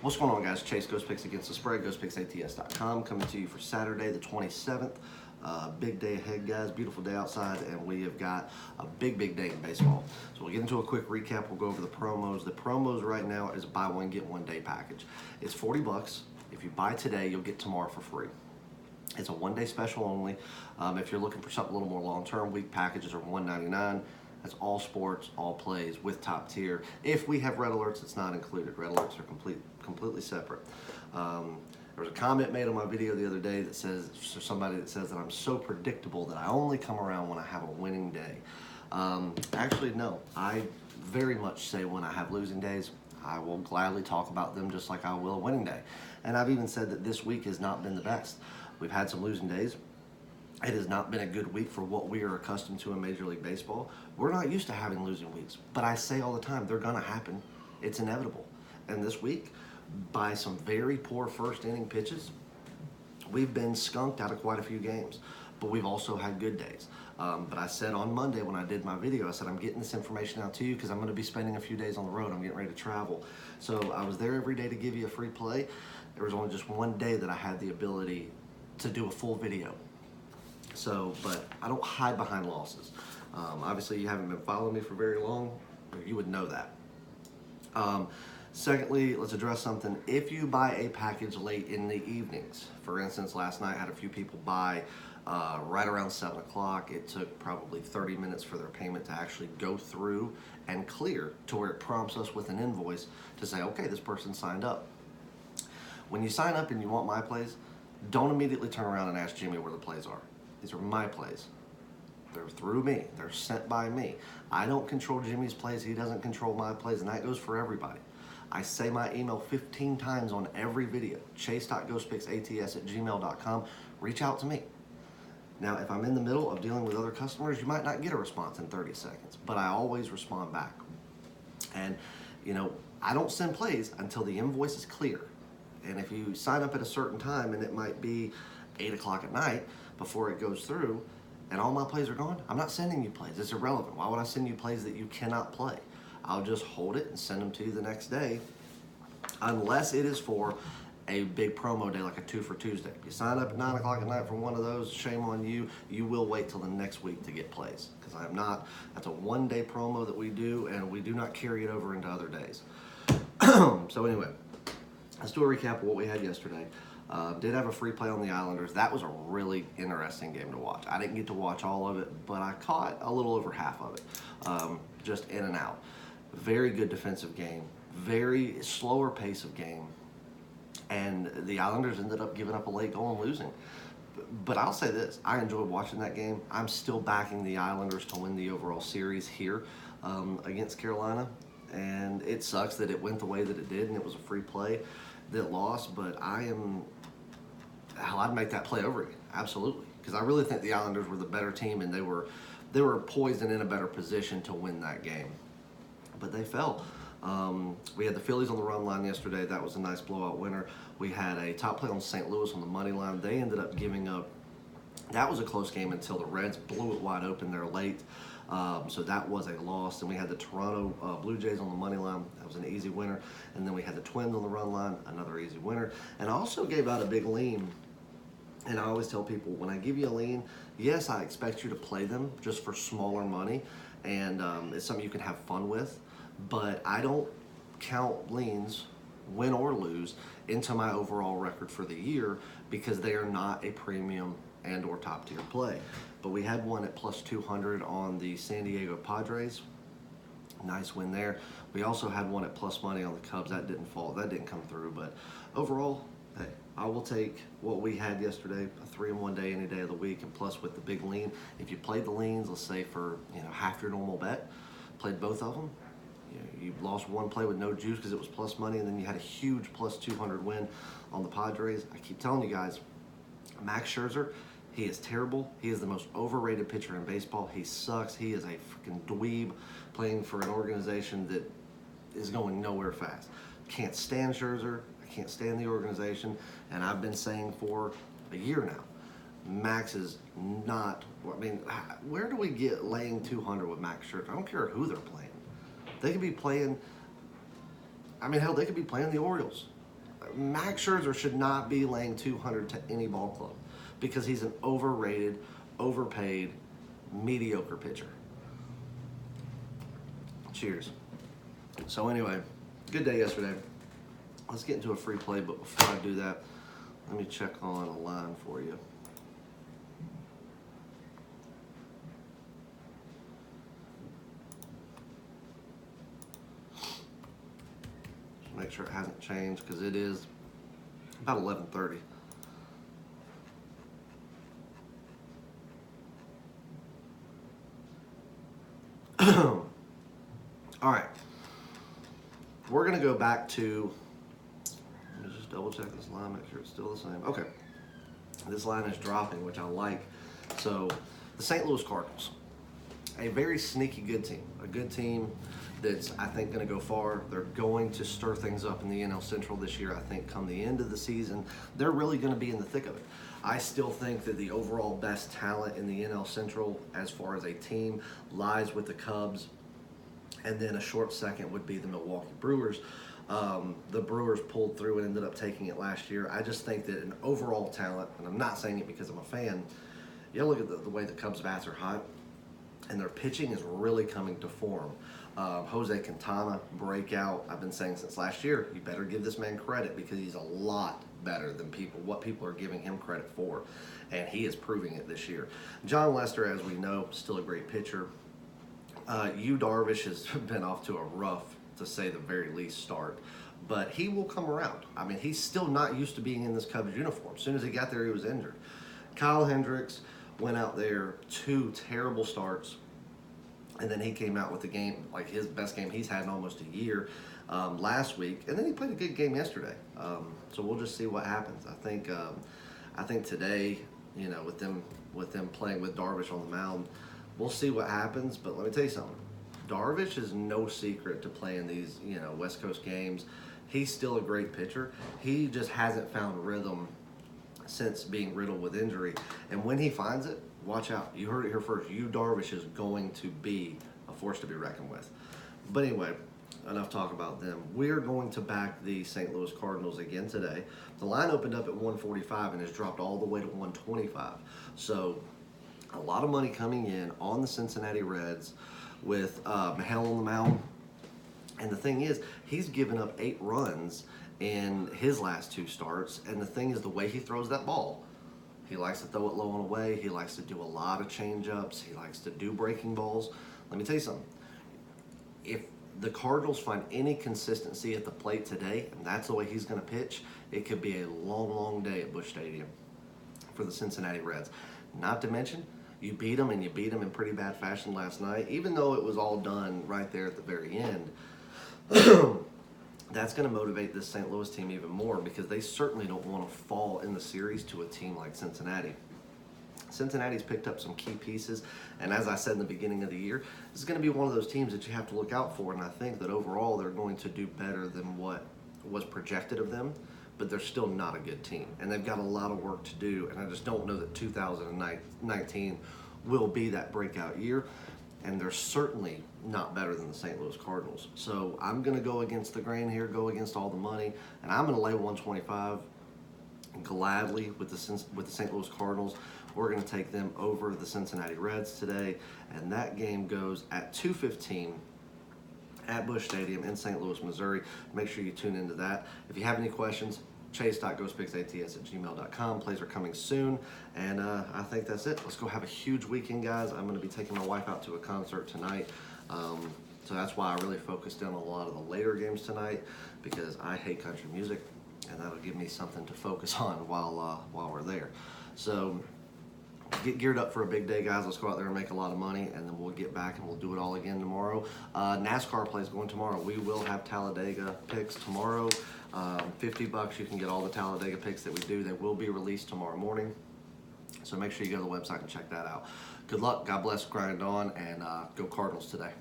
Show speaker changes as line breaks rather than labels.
What's going on, guys? Chase Ghost Picks Against the Spread, ghostpicksats.com, coming to you for Saturday the 27th. Big day ahead, guys. Beautiful day outside, and we have got a big day in baseball. So we'll get into a quick recap. We'll go over the promos. The promos right now is a buy one, get one day package. It's $40. If you buy today, you'll get tomorrow for free. It's a one-day special only. If you're looking for something a little more long-term, week packages are $199. That's all sports, all plays with top tier. If we have red alerts, it's not included. Red alerts are completely separate. There was a comment made on my video the other day that says, somebody that says that I'm so predictable that I only come around when I have a winning day. Actually, no. I very much say when I have losing days, I will gladly talk about them just like I will a winning day. And I've even said that this week has not been the best. We've had some losing days. It has not been a good week for what we are accustomed to in Major League Baseball. We're not used to having losing weeks, but I say all the time, they're going to happen. It's inevitable. And this week, by some very poor first inning pitches, we've been skunked out of quite a few games, but we've also had good days. But I said on Monday when I did my video, I said, I'm getting this information out to you because I'm going to be spending a few days on the road. I'm getting ready to travel. So I was there every day to give you a free play. There was only just one day that I had the ability to do a full video. So, but I don't hide behind losses. Obviously, you haven't been following me for very long, or you would know that. Secondly, let's address something. If you buy a package late in the evenings, for instance, last night I had a few people buy right around 7 o'clock. It took probably 30 minutes for their payment to actually go through and clear to where it prompts us with an invoice to say, okay, this person signed up. When you sign up and you want my plays, don't immediately turn around and ask Jimmy where the plays are. These are my plays. They're through me. They're sent by me. I don't control Jimmy's plays. He doesn't control my plays, and that goes for everybody. I say my email 15 times on every video, chase.ghostpicksats@gmail.com. Reach out to me. Now, if I'm in the middle of dealing with other customers, you might not get a response in 30 seconds, but I always respond back. And, I don't send plays until the invoice is clear. And if you sign up at a certain time, and it might be 8 o'clock at night before it goes through, and all my plays are gone, I'm not sending you plays. It's irrelevant. Why would I send you plays that you cannot play? I'll just hold it and send them to you the next day, unless it is for a big promo day like a 2 for Tuesday. If you sign up at 9 o'clock at night for one of those, shame on you. You will wait till the next week to get plays, because I am not. That's a one-day promo that we do, and we do not carry it over into other days. So anyway, let's do a recap of what we had yesterday. Did have a free play on the Islanders. That was a really interesting game to watch. I didn't get to watch all of it, but I caught a little over half of it, just in and out. Very good defensive game, very slower pace of game, and the Islanders ended up giving up a late goal and losing. But I'll say this, I enjoyed watching that game. I'm still backing the Islanders to win the overall series here against Carolina, and it sucks that it went the way that it did, and it was a free play that lost, but I'd make that play over again, absolutely, because I really think the Islanders were the better team, and they were poised and in a better position to win that game, but they fell. We had the Phillies on the run line yesterday. That was a nice blowout winner. We had a top play on St. Louis on the money line. They ended up giving up. That was a close game until the Reds blew it wide open there late. So that was a loss. And we had the Toronto Blue Jays on the money line. That was an easy winner. And then we had the Twins on the run line, another easy winner. And I also gave out a big lean. And I always tell people, when I give you a lean, yes, I expect you to play them just for smaller money. And it's something you can have fun with. But I don't count leans, win or lose, into my overall record for the year, because they are not a premium and or top tier play. But we had one at plus 200 on the San Diego Padres. Nice win there. We also had one at plus money on the Cubs. That didn't come through. But overall, hey, I will take what we had yesterday, a 3-in-1 day any day of the week, and plus with the big lean. If you played the leans, let's say for half your normal bet, played both of them, you lost one play with no juice because it was plus money, and then you had a huge plus 200 win on the Padres. I keep telling you guys, Max Scherzer, he is terrible. He is the most overrated pitcher in baseball. He sucks. He is a freaking dweeb playing for an organization that is going nowhere fast. Can't stand Scherzer. I can't stand the organization, and I've been saying for a year now, Max is not. I mean, where do we get laying 200 with Max Scherzer? I don't care who they're playing. They could be playing. I mean, hell, they could be playing the Orioles. Max Scherzer should not be laying 200 to any ball club because he's an overrated, overpaid, mediocre pitcher. Cheers. So anyway, good day yesterday. Let's get into a free play, but before I do that, let me check on a line for you. Just make sure it hasn't changed because it is about 11:30. All right. We're going to go back to, let me just double check this line, make sure it's still the same. Okay. This line is dropping, which I like. So, the St. Louis Cardinals, a very sneaky good team. A good team that's, I think, going to go far. They're going to stir things up in the NL Central this year. I think come the end of the season, they're really going to be in the thick of it. I still think that the overall best talent in the NL Central as far as a team lies with the Cubs, and then a short second would be the Milwaukee Brewers. The Brewers pulled through and ended up taking it last year. I just think that an overall talent, and I'm not saying it because I'm a fan, you gotta look at the way the Cubs bats are hot, and their pitching is really coming to form. Jose Quintana, breakout. I've been saying since last year, you better give this man credit because he's a lot better than what people are giving him credit for, and he is proving it this year. John Lester, as we know, still a great pitcher. Yu Darvish has been off to a rough, to say the very least, start, but he will come around. I mean, he's still not used to being in this Cubs uniform. As soon as he got there, he was injured. Kyle Hendricks went out there 2 terrible starts, and then he came out with the game, like his best game he's had in almost a year last week, and then he played a good game yesterday. So we'll just see what happens. I think today, you know, with them playing with Darvish on the mound, we'll see what happens. But let me tell you something. Darvish is no secret to playing these, you know, West Coast games. He's still a great pitcher. He just hasn't found rhythm since being riddled with injury. And when he finds it, watch out. You heard it here first. Yu Darvish is going to be a force to be reckoned with. But anyway, enough talk about them. We're going to back the St. Louis Cardinals again today. The line opened up at 145 and has dropped all the way to 125. So a lot of money coming in on the Cincinnati Reds with Mahal on the mound. And the thing is, he's given up 8 runs in his last 2 starts. And the thing is, the way he throws that ball, he likes to throw it low and away. He likes to do a lot of change-ups. He likes to do breaking balls. Let me tell you something. If the Cardinals find any consistency at the plate today, and that's the way he's going to pitch, it could be a long, long day at Busch Stadium for the Cincinnati Reds. Not to mention, you beat them, and you beat them in pretty bad fashion last night, even though it was all done right there at the very end. That's going to motivate this St. Louis team even more because they certainly don't want to fall in the series to a team like Cincinnati. Cincinnati's picked up some key pieces, and as I said in the beginning of the year, this is going to be one of those teams that you have to look out for, and I think that overall they're going to do better than what was projected of them, but they're still not a good team, and they've got a lot of work to do, and I just don't know that 2019 will be that breakout year, and they're certainly not better than the St. Louis Cardinals. So I'm going to go against the grain here, go against all the money, and I'm going to lay 125 gladly with the St. Louis Cardinals. We're going to take them over the Cincinnati Reds today, and that game goes at 2:15 at Busch Stadium in St. Louis, Missouri. Make sure you tune into that. If you have any questions, chase.ghostpicksats@gmail.com. Plays are coming soon, and I think that's it. Let's go have a huge weekend, guys. I'm going to be taking my wife out to a concert tonight, so that's why I really focused in on a lot of the later games tonight, because I hate country music, and that'll give me something to focus on while we're there. So get geared up for a big day, guys. Let's go out there and make a lot of money, and then we'll get back and we'll do it all again tomorrow. NASCAR plays going tomorrow. We will have Talladega picks tomorrow. $50, you can get all the Talladega picks that we do. They will be released tomorrow morning, so make sure you go to the website and check that out. Good luck. God bless. Grind on, and go Cardinals today.